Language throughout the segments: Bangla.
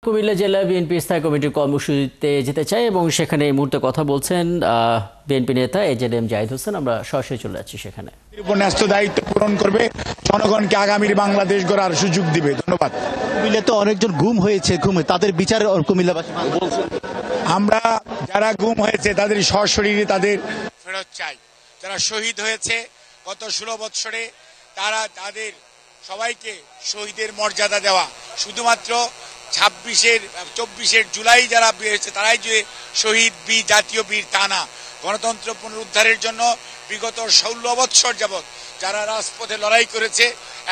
কুমিল্লা জেলা বিএনপি স্থায়ী কমিটির কর্মসূচিতে যেতে চাই এবং সেখানে এই মুহূর্তে কথা বলছেন বিএনপি নেতা এজেডএম জাহিদ হোসেন। আমরা সরাসরি চলে যাচ্ছি সেখানে। ন্যস্ত দায়িত্ব পূরণ করবে, জনগণকে আগামীর বাংলাদেশ গড়ার সুযোগ দিবে। ধন্যবাদ। কুমিল্লায় তো অনেকজন গুম হয়েছে, তাদের বিচার কুমিল্লাবাসী আমরা যারা গুম হয়েছে তাদের সশরীরে তাদের ফেরত চাই। যারা শহীদ হয়েছে গত 16 বৎসরে তারা তাদের সবাইকে শহীদের মর্যাদা দেওয়া। শুধুমাত্র 24 জুলাই যারা হয়েছে তারাই যে শহীদ বীর জাতীয় বীর তা না। গণতন্ত্র পুনরুদ্ধারের জন্য বিগত 16 বৎসর যাবৎ যারা রাজপথে লড়াই করেছে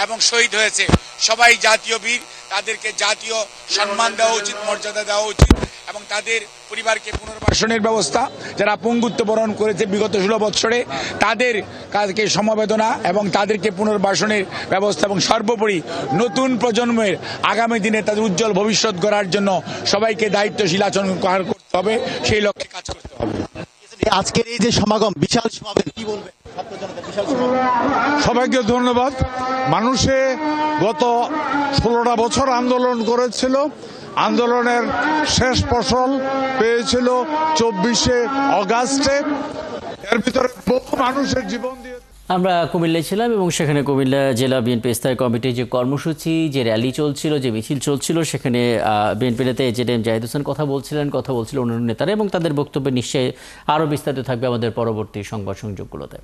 এবং শহীদ হয়েছে সবাই জাতীয় বীর। তাদেরকে জাতীয় সম্মান দেওয়া উচিত, মর্যাদা দেওয়া উচিত এবং তাদের পরিবারকে পুনর্বাসনের ব্যবস্থা, যারা পঙ্গুত্ব বরণ করেছে বিগত 16 বৎসরে তাদের কাজকে সমবেদনা এবং তাদেরকে পুনর্বাসনের ব্যবস্থা এবং সর্বোপরি নতুন প্রজন্মের আগামী দিনে তাদের উজ্জ্বল ভবিষ্যৎ গড়ার জন্য সবাইকে দায়িত্বশীল আচরণ করতে হবে, সেই লক্ষ্যে কাজ করতে হবে। আজকের এই যে সমাগম, বিশাল সমাবেশ, কি বলবেন? সবাইকে ধন্যবাদ। মানুষে গত 16টা বছর আন্দোলন করেছিল, আন্দোলনের শেষ ফসল পেয়েছিল 24শে অগাস্টে। এর ভিতরে বহু মানুষের জীবন দিয়ে আমরা কুমিল্লায় ছিলাম এবং সেখানে কুমিল্লা জেলা বিএনপি স্থায়ী কমিটির যে কর্মসূচি, যে র্যালি চলছিল, যে মিছিল চলছিল, সেখানে বিএনপি নেতা এজেডএম জাহিদ হোসেন কথা বলছিলেন অন্যান্য নেতারা এবং তাদের বক্তব্যে নিশ্চয়ই আরও বিস্তারিত থাকবে আমাদের পরবর্তী সংবাদ সংযোগগুলোতে।